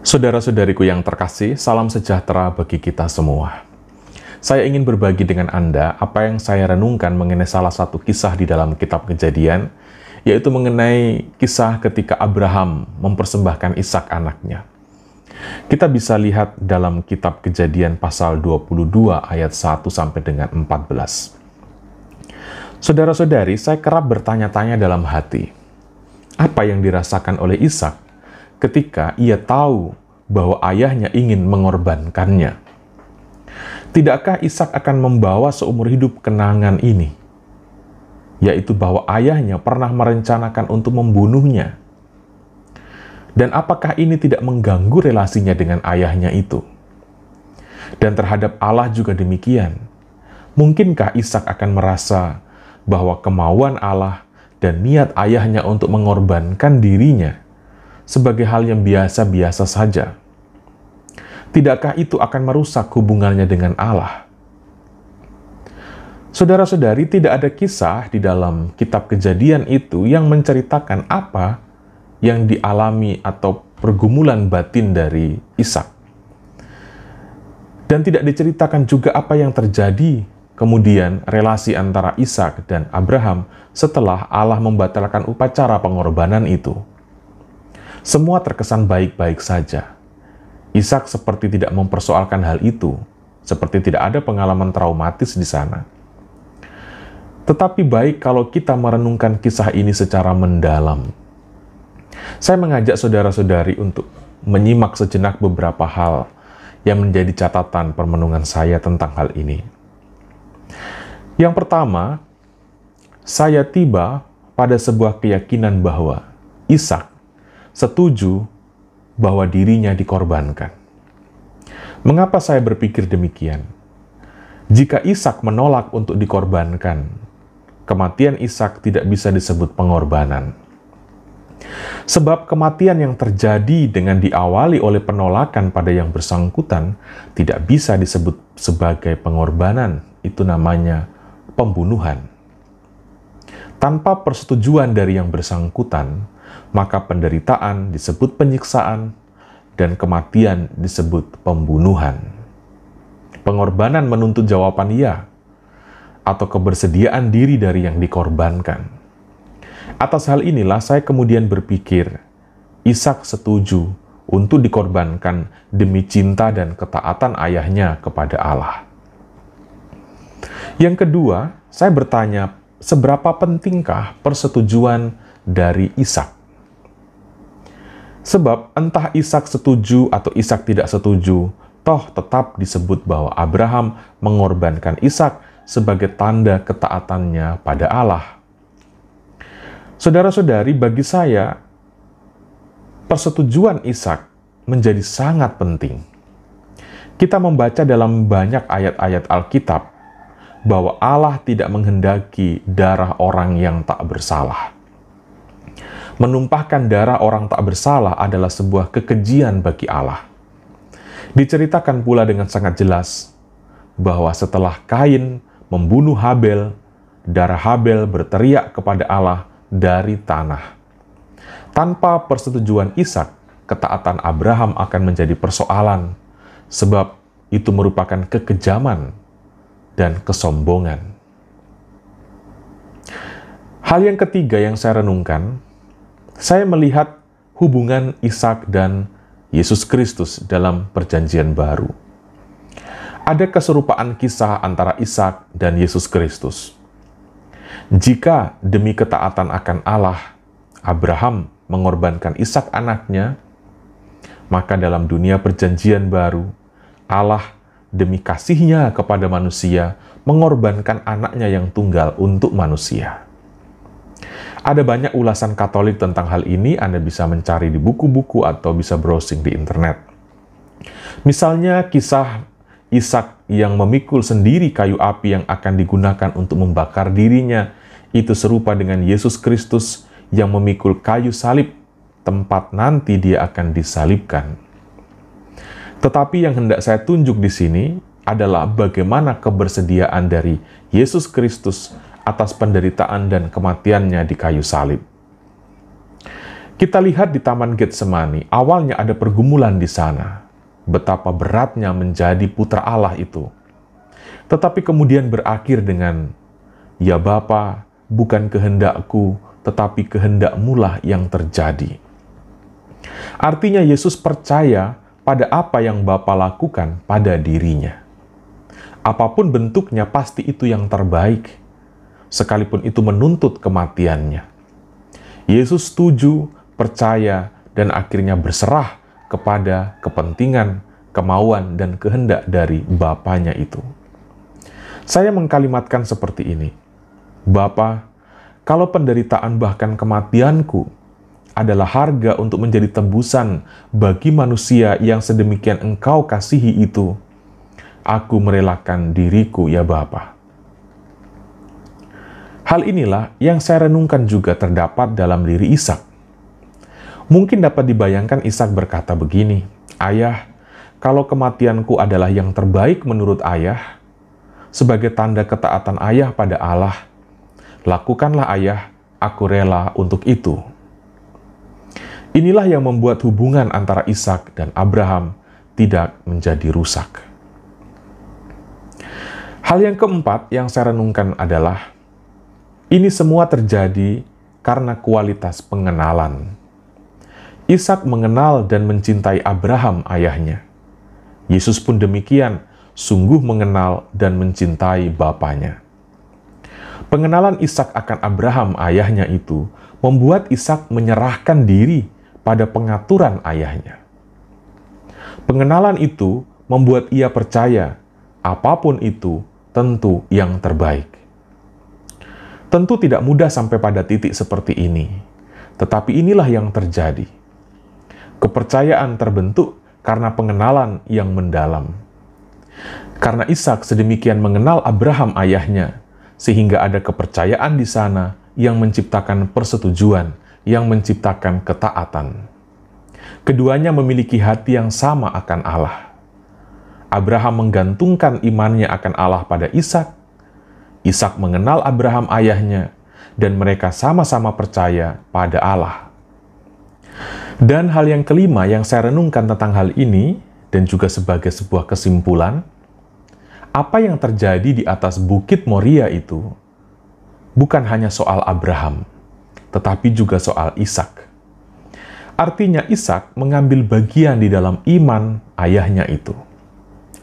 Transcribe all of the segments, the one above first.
Saudara-saudariku yang terkasih, salam sejahtera bagi kita semua. Saya ingin berbagi dengan Anda apa yang saya renungkan mengenai salah satu kisah di dalam kitab Kejadian, yaitu mengenai kisah ketika Abraham mempersembahkan Ishak anaknya. Kita bisa lihat dalam kitab Kejadian pasal 22 ayat 1 sampai dengan 14. Saudara-saudari, saya kerap bertanya-tanya dalam hati, apa yang dirasakan oleh Ishak ketika ia tahu bahwa ayahnya ingin mengorbankannya. Tidakkah Ishak akan membawa seumur hidup kenangan ini, yaitu bahwa ayahnya pernah merencanakan untuk membunuhnya? Dan apakah ini tidak mengganggu relasinya dengan ayahnya itu? Dan terhadap Allah juga demikian. Mungkinkah Ishak akan merasa bahwa kemauan Allah dan niat ayahnya untuk mengorbankan dirinya sebagai hal yang biasa-biasa saja? Tidakkah itu akan merusak hubungannya dengan Allah? Saudara-saudari, tidak ada kisah di dalam kitab Kejadian itu yang menceritakan apa yang dialami atau pergumulan batin dari Ishak. Dan tidak diceritakan juga apa yang terjadi kemudian relasi antara Ishak dan Abraham setelah Allah membatalkan upacara pengorbanan itu. Semua terkesan baik-baik saja. Ishak seperti tidak mempersoalkan hal itu, seperti tidak ada pengalaman traumatis di sana. Tetapi baik kalau kita merenungkan kisah ini secara mendalam. Saya mengajak saudara-saudari untuk menyimak sejenak beberapa hal yang menjadi catatan permenungan saya tentang hal ini. Yang pertama, saya tiba pada sebuah keyakinan bahwa Ishak setuju bahwa dirinya dikorbankan. Mengapa saya berpikir demikian? Jika Ishak menolak untuk dikorbankan, kematian Ishak tidak bisa disebut pengorbanan. Sebab kematian yang terjadi dengan diawali oleh penolakan pada yang bersangkutan tidak bisa disebut sebagai pengorbanan. Itu namanya pembunuhan. Tanpa persetujuan dari yang bersangkutan, maka penderitaan disebut penyiksaan dan kematian disebut pembunuhan. Pengorbanan menuntut jawaban ya, atau kebersediaan diri dari yang dikorbankan. Atas hal inilah saya kemudian berpikir, Ishak setuju untuk dikorbankan demi cinta dan ketaatan ayahnya kepada Allah. Yang kedua, saya bertanya, seberapa pentingkah persetujuan dari Ishak? Sebab entah Ishak setuju atau Ishak tidak setuju, toh tetap disebut bahwa Abraham mengorbankan Ishak sebagai tanda ketaatannya pada Allah. Saudara-saudari, bagi saya, persetujuan Ishak menjadi sangat penting. Kita membaca dalam banyak ayat-ayat Alkitab bahwa Allah tidak menghendaki darah orang yang tak bersalah. Menumpahkan darah orang tak bersalah adalah sebuah kekejian bagi Allah. Diceritakan pula dengan sangat jelas bahwa setelah Kain membunuh Habel, darah Habel berteriak kepada Allah dari tanah. Tanpa persetujuan Ishak, ketaatan Abraham akan menjadi persoalan, sebab itu merupakan kekejaman dan kesombongan. Hal yang ketiga yang saya renungkan, saya melihat hubungan Ishak dan Yesus Kristus dalam Perjanjian Baru. Ada keserupaan kisah antara Ishak dan Yesus Kristus. Jika demi ketaatan akan Allah, Abraham mengorbankan Ishak anaknya, maka dalam dunia Perjanjian Baru, Allah demi kasihnya kepada manusia mengorbankan anaknya yang tunggal untuk manusia. Ada banyak ulasan Katolik tentang hal ini, Anda bisa mencari di buku-buku atau bisa browsing di internet. Misalnya kisah Ishak yang memikul sendiri kayu api yang akan digunakan untuk membakar dirinya, itu serupa dengan Yesus Kristus yang memikul kayu salib, tempat nanti dia akan disalibkan. Tetapi yang hendak saya tunjuk di sini adalah bagaimana kebersediaan dari Yesus Kristus atas penderitaan dan kematiannya di kayu salib. Kita lihat di Taman Getsemani, awalnya ada pergumulan di sana. Betapa beratnya menjadi putra Allah itu. Tetapi kemudian berakhir dengan, "Ya Bapa, bukan kehendakku, tetapi kehendak-Mu-lah yang terjadi." Artinya Yesus percaya pada apa yang Bapa lakukan pada dirinya. Apapun bentuknya, pasti itu yang terbaik, sekalipun itu menuntut kematiannya. Yesus setuju, percaya, dan akhirnya berserah kepada kepentingan, kemauan, dan kehendak dari Bapanya itu. Saya mengkalimatkan seperti ini, "Bapa, kalau penderitaan bahkan kematianku adalah harga untuk menjadi tebusan bagi manusia yang sedemikian Engkau kasihi itu, aku merelakan diriku ya Bapa." Hal inilah yang saya renungkan juga terdapat dalam diri Ishak. Mungkin dapat dibayangkan Ishak berkata begini, "Ayah, kalau kematianku adalah yang terbaik menurut ayah, sebagai tanda ketaatan ayah pada Allah, lakukanlah ayah, aku rela untuk itu." Inilah yang membuat hubungan antara Ishak dan Abraham tidak menjadi rusak. Hal yang keempat yang saya renungkan adalah, ini semua terjadi karena kualitas pengenalan. Ishak mengenal dan mencintai Abraham ayahnya. Yesus pun demikian, sungguh mengenal dan mencintai bapanya. Pengenalan Ishak akan Abraham ayahnya itu membuat Ishak menyerahkan diri pada pengaturan ayahnya. Pengenalan itu membuat ia percaya apapun itu tentu yang terbaik. Tentu tidak mudah sampai pada titik seperti ini, tetapi inilah yang terjadi. Kepercayaan terbentuk karena pengenalan yang mendalam. Karena Ishak sedemikian mengenal Abraham ayahnya, sehingga ada kepercayaan di sana yang menciptakan persetujuan, yang menciptakan ketaatan. Keduanya memiliki hati yang sama akan Allah. Abraham menggantungkan imannya akan Allah pada Ishak. Ishak mengenal Abraham ayahnya, dan mereka sama-sama percaya pada Allah. Dan hal yang kelima yang saya renungkan tentang hal ini, dan juga sebagai sebuah kesimpulan, apa yang terjadi di atas Bukit Moria itu bukan hanya soal Abraham, tetapi juga soal Ishak. Artinya Ishak mengambil bagian di dalam iman ayahnya itu.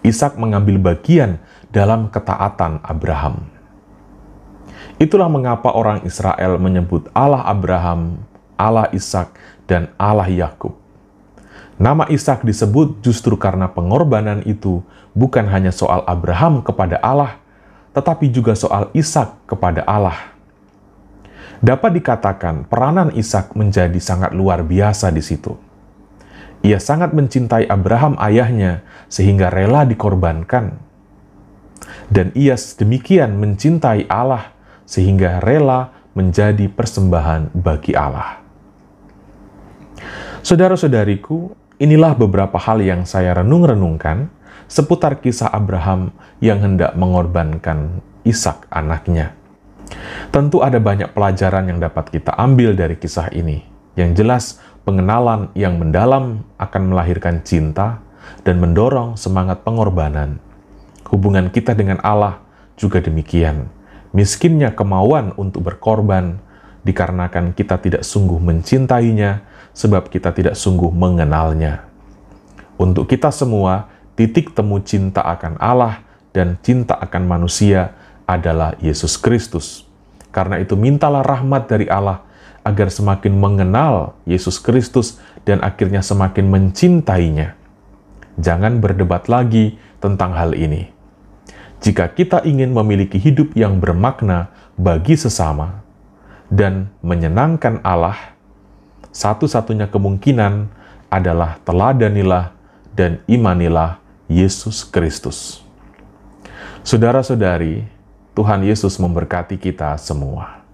Ishak mengambil bagian dalam ketaatan Abraham. Itulah mengapa orang Israel menyebut Allah Abraham, Allah Ishak, dan Allah Yakub. Nama Ishak disebut justru karena pengorbanan itu bukan hanya soal Abraham kepada Allah, tetapi juga soal Ishak kepada Allah. Dapat dikatakan peranan Ishak menjadi sangat luar biasa di situ. Ia sangat mencintai Abraham ayahnya sehingga rela dikorbankan. Dan ia demikian mencintai Allah sehingga rela menjadi persembahan bagi Allah. Saudara-saudariku, inilah beberapa hal yang saya renung-renungkan seputar kisah Abraham yang hendak mengorbankan Ishak anaknya. Tentu ada banyak pelajaran yang dapat kita ambil dari kisah ini. Yang jelas, pengenalan yang mendalam akan melahirkan cinta dan mendorong semangat pengorbanan. Hubungan kita dengan Allah juga demikian. Miskinnya kemauan untuk berkorban dikarenakan kita tidak sungguh mencintainya, sebab kita tidak sungguh mengenalnya. Untuk kita semua, titik temu cinta akan Allah dan cinta akan manusia adalah Yesus Kristus. Karena itu mintalah rahmat dari Allah agar semakin mengenal Yesus Kristus dan akhirnya semakin mencintainya. Jangan berdebat lagi tentang hal ini. Jika kita ingin memiliki hidup yang bermakna bagi sesama dan menyenangkan Allah, satu-satunya kemungkinan adalah teladanilah dan imanilah Yesus Kristus. Saudara-saudari, Tuhan Yesus memberkati kita semua.